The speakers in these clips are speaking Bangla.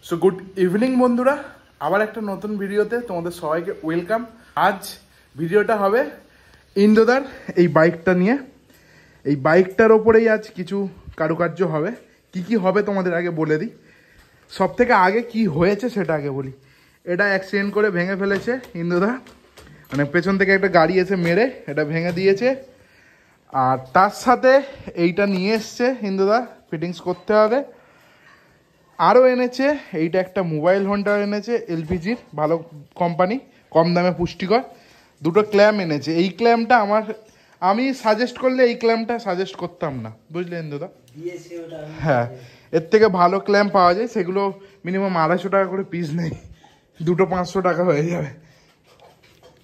সো গুড ইভিনিং বন্ধুরা, আবার একটা নতুন ভিডিওতে তোমাদের সবাইকে ওয়েলকাম। আজ ভিডিওটা হবে ইন্দ্রদার এই বাইকটা নিয়ে। এই বাইকটার ওপরেই আজ কিছু কারুকার্য হবে। কি হবে তোমাদের আগে বলে দিই। সব থেকে আগে কি হয়েছে সেটা আগে বলি। এটা অ্যাক্সিডেন্ট করে ভেঙে ফেলেছে ইন্দ্রদা, মানে পেছন থেকে একটা গাড়ি এসে মেরে এটা ভেঙে দিয়েছে। আর তার সাথে এইটা নিয়ে এসছে ইন্দ্রদা, ফিটিংস করতে হবে। আরও এনেছে এইটা একটা মোবাইল হোল্ডার এনেছে, এলপিজির ভালো কোম্পানি, কম দামে পুষ্টিকর। দুটো ক্ল্যাম্প এনেছে। এই ক্ল্যাম্পটা আমি সাজেস্ট করলে এই ক্ল্যাম্পটা সাজেস্ট করতাম না, বুঝলে ইন্দুদা? হ্যাঁ, এর থেকে ভালো ক্ল্যাম্প পাওয়া যায়, সেগুলো মিনিমাম 250 টাকা করে পিস নেই, দুটো 500 টাকা হয়ে যাবে।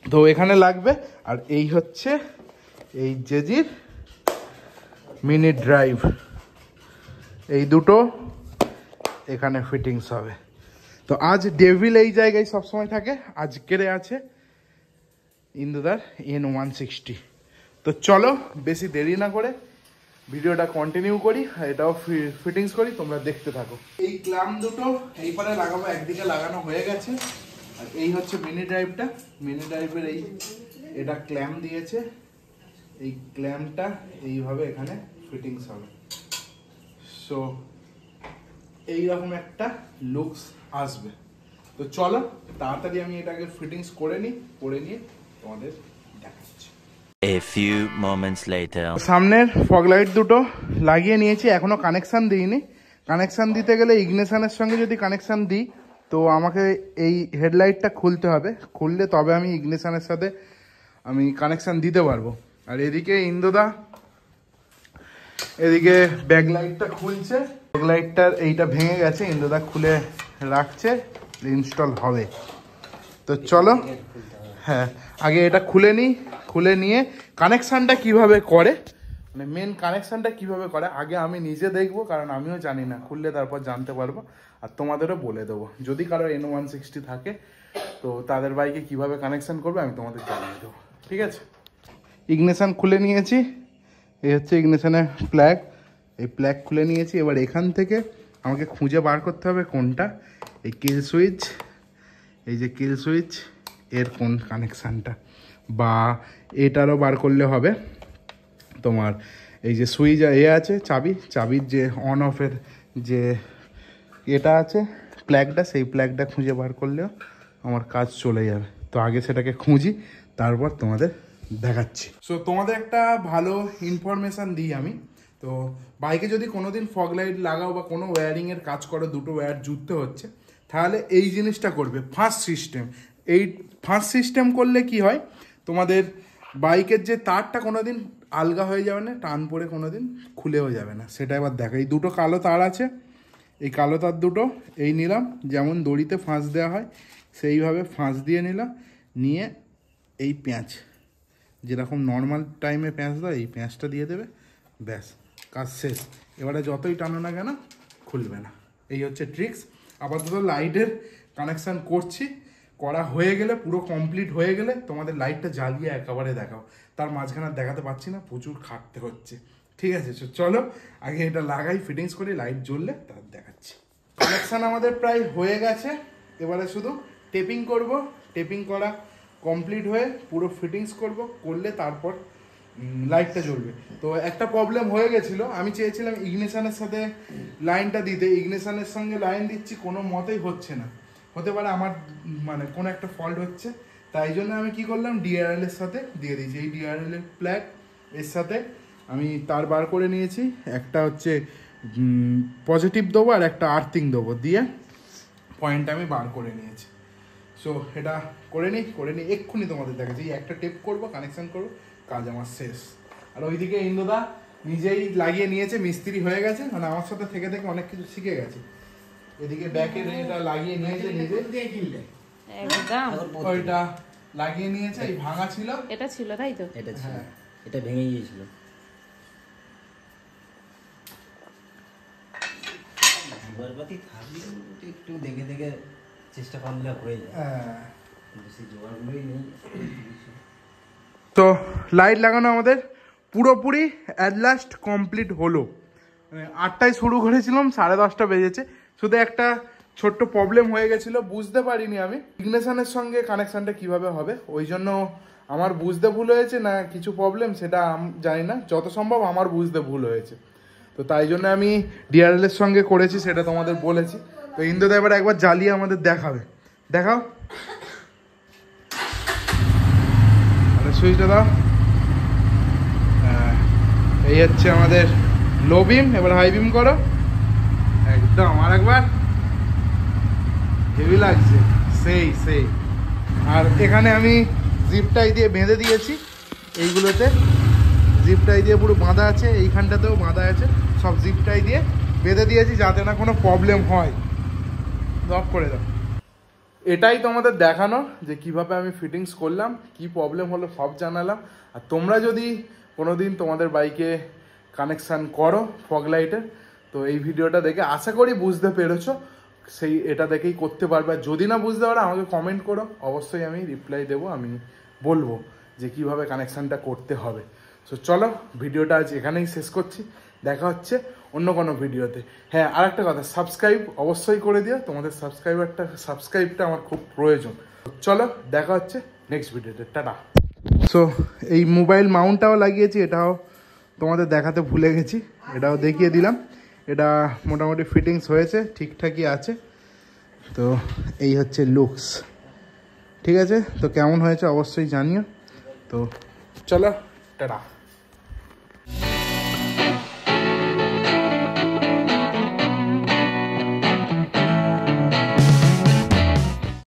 তো এখানে লাগবে। আর এই হচ্ছে এই জেজির মিনি ড্রাইভ, এই দুটো এখানে ফিটিংস হবে। তো আজ ডেভিল এই জায়গায় সবসময় থাকে, আজকের আছে ইন্দুদার N160। তো চলো বেশি দেরি না করে ভিডিওটা কন্টিনিউ করি, এটাও ফিটিংস করি, তোমরা দেখতে থাকো। এই ক্ল্যাম্প দুটো এই পারে লাগাবো, একদিকে লাগানো হয়ে গেছে। আর এই হচ্ছে মিনি ড্রাইভটা, মিনি ড্রাইভের এটা ক্ল্যাম্প দিয়েছে। এই ক্ল্যাম্পটা এইভাবে এখানে ফিটিংস হবে। সো এইরকম একটা লুকস আসবে। তো চলো তাড়াতাড়ি আমি এটাকে ফিটিংস করে নিয়ে তোমাদের দেখাচ্ছি। A few moments later. সামনের ফগ লাইট দুটো লাগিয়ে নিয়েছি, এখনো কানেকশন দিইনি। কানেকশন দিতে গেলে ইগনিশনের সঙ্গে যদি কানেকশন দিই তো আমাকে এই হেডলাইটটা খুলতে হবে, খুললে তবে আমি ইগনিশনের সাথে আমি কানেকশন দিতে পারবো। আর এদিকে ইন্দোদা এদিকে ব্যাক লাইটটা খুলছে। ব্যাক লাইটটার এইটা ভেঙে গেছে, ইন্দোদা খুলে রাখছে, ইনস্টল হবে। তো চলো হ্যাঁ আগে এটা খুলে নিয়ে কানেকশানটা কিভাবে করে, মানে মেন কানেকশানটা কিভাবে করে আগে আমি নিজে দেখবো, কারণ আমিও জানি না। খুললে তারপর জানতে পারবো আর তোমাদেরও বলে দেবো। যদি কারো N160 থাকে তো তাদের বাইকে কিভাবে কানেকশান করবে আমি তোমাদের জানিয়ে দেবো, ঠিক আছে? ইগনিশন খুলে নিয়েছি, এই হচ্ছে ইগনিশনের প্লাগ, এই প্লাগ খুলে নিয়েছি। এবার এখান থেকে আমাকে খুঁজে বার করতে হবে কোনটা এই কিল সুইচ, এই যে কিল সুইচ এর কোন কানেকশানটা, বা এটারও বার করলে হবে। তোমার এই যে সুইচ আছে চাবির যে অন অফের যে এটা আছে প্লাগটা, সেই প্লাগটা খুঁজে বার করলেও আমার কাজ চলে যাবে। তো আগে সেটাকে খুঁজি, তারপর তোমাদের দেখাচ্ছি। সো তোমাদের একটা ভালো ইনফরমেশান দিই আমি। তো বাইকে যদি কোনোদিন ফগ লাইট লাগাও বা কোনো ওয়্যারিংয়ের কাজ করো, দুটো ওয়্যার জুড়তে হচ্ছে, তাহলে এই জিনিসটা করবে ফার্স্ট সিস্টেম। এই ফার্স্ট সিস্টেম করলে কি হয়, তোমাদের বাইকের যে তারটা কোনোদিন আলগা হয়ে যাবে না, টান পড়ে কোনোদিন খুলেও যাবে না। সেটা এবার দেখো, এই দুটো কালো তার আছে, এই কালো তার দুটো এই নিলাম, যেমন দড়িতে ফাঁস দেওয়া হয় সেইভাবে ফাঁস দিয়ে নিয়ে এই পেঁচ, যেরকম নর্মাল টাইমে পেঁচ দেয় এই পেঁচটা দিয়ে দেবে, ব্যাস কাজ শেষ। এবারে যতই টানো না কেন খুলবে না। এই হচ্ছে ট্রিক্স। আপাতত লাইটের কানেকশান করছি, করা হয়ে গেলে পুরো কমপ্লিট হয়ে গেলে তোমাদের লাইটটা জ্বালিয়ে একেবারে দেখাও। তার মাঝখানে দেখাতে পারছি না, প্রচুর খাটতে হচ্ছে, ঠিক আছে? চলো আগে এটা লাগাই, ফিটিংস করি, লাইট জ্বললে তার দেখাচ্ছি। কানেকশান আমাদের প্রায় হয়ে গেছে, এবারে শুধু টেপিং করব। টেপিং করা কমপ্লিট হয়ে পুরো ফিটিংস করলে তারপর লাইটটা জ্বলবে। তো একটা প্রবলেম হয়ে গেছিলো, আমি চেয়েছিলাম ইগনিশনের সাথে লাইনটা দিতে, ইগনিশনের সঙ্গে লাইন দিচ্ছি, কোনো মতেই হচ্ছে না। হতে পারে আমার মানে কোনো একটা ফল্ট হচ্ছে, তাই জন্য আমি কি করলাম, ডিআরএল এর সাথে দিয়ে দিয়েছি। এই ডিআরএল এর প্লাগ এর সাথে আমি তার বার করে নিয়েছি, একটা হচ্ছে পজিটিভ দেবো আর একটা আর্থিং দেবো, দিয়ে পয়েন্ট আমি বার করে নিয়েছি। সো এটা করে নিই এক্ষুনি তোমাদের দেখাচ্ছি। একটা টেপ করবো, কানেকশান করবো, কাজ আমার শেষ। আর ওইদিকে ইন্দুদা নিজেই লাগিয়ে নিয়েছে, মিস্ত্রি হয়ে গেছে, মানে আমার সাথে থেকে অনেক কিছু শিখে গেছে। এদিকে ব্যাকের এটা লাগিয়ে নিয়েছে নিজে, একদম ওইটা লাগিয়ে নিয়েছে। এই ভাঙা ছিল, এটা ছিল তাই তো, এটা ছিল, এটা ভেঙে গিয়েছিল। জোগাড়পাতি থাকলেও একটু দেখে দেখে চেষ্টা করলে হয়ে যায়, বেশি জোগাড়গুলোই নেই। তো লাইট লাগানো আমাদের পুরোপুরি অ্যাট লাস্ট কমপ্লিট হলো। মানে 8টায় শুরু করেছিলাম, 10:30 বেজেছে। শুধু একটা ছোট্ট প্রবলেম হয়ে গেছিলো, বুঝতে পারিনি আমি ইগনিশনের সঙ্গে কানেকশানটা কিভাবে হবে, ওই জন্য আমার বুঝতে ভুল হয়েছে না কিছু প্রবলেম সেটা জানি না, যত সম্ভব আমার বুঝতে ভুল হয়েছে। তো তাই জন্য আমি ডিআরএল এর সঙ্গে করেছি, সেটা তোমাদের বলেছি। তো ইন্দুদা এবার একবার জ্বালিয়ে আমাদের দেখাবে, দেখাও সুইচটা দাও। হ্যাঁ, এই হচ্ছে আমাদের লো বিম, এবার হাই বিম করো, একদম আর একবার, হেভি লাগছে, সেই। আর এখানে আমি জিপটাই দিয়ে বেঁধে দিয়েছি, এইগুলোতে জিপটাই দিয়ে পুরো বাঁধা আছে, এইখানটাতেও বাঁধা আছে, সব জিপটাই দিয়ে বেঁধে দিয়েছি যাতে না কোনো প্রবলেম হয়। অফ করে দাও। এটাই তোমাদের দেখানো যে কিভাবে আমি ফিটিংস করলাম, কি প্রবলেম হলো সব জানালাম। আর তোমরা যদি কোনোদিন তোমাদের বাইকে কানেকশান করো ফগ লাইটের, তো এই ভিডিওটা দেখে আশা করি বুঝতে পেরেছো, সেই এটা দেখেই করতে পারবে। আর যদি না বুঝতে পারো আমাকে কমেন্ট করো, অবশ্যই আমি রিপ্লাই দেবো, আমি বলবো যে কিভাবে কানেকশানটা করতে হবে। সো চলো ভিডিওটা আজ এখানেই শেষ করছি, দেখা হচ্ছে অন্য কোনো ভিডিওতে। হ্যাঁ, আর একটা কথা, সাবস্ক্রাইব অবশ্যই করে দিও, তোমাদের সাবস্ক্রাইবটা আমার খুব প্রয়োজন। চলো দেখা হচ্ছে নেক্সট ভিডিওতে, টাটা। সো এই মোবাইল মাউন্টটাও লাগিয়েছি, এটাও তোমাদের দেখাতে ভুলে গেছি, এটাও দেখিয়ে দিলাম। এটা মোটামুটি ফিটিংস হয়েছে, ঠিকঠাকই আছে। তো এই হচ্ছে লুকস, ঠিক আছে? তো কেমন হয়েছে অবশ্যই জানিও। তো চলো টাটা।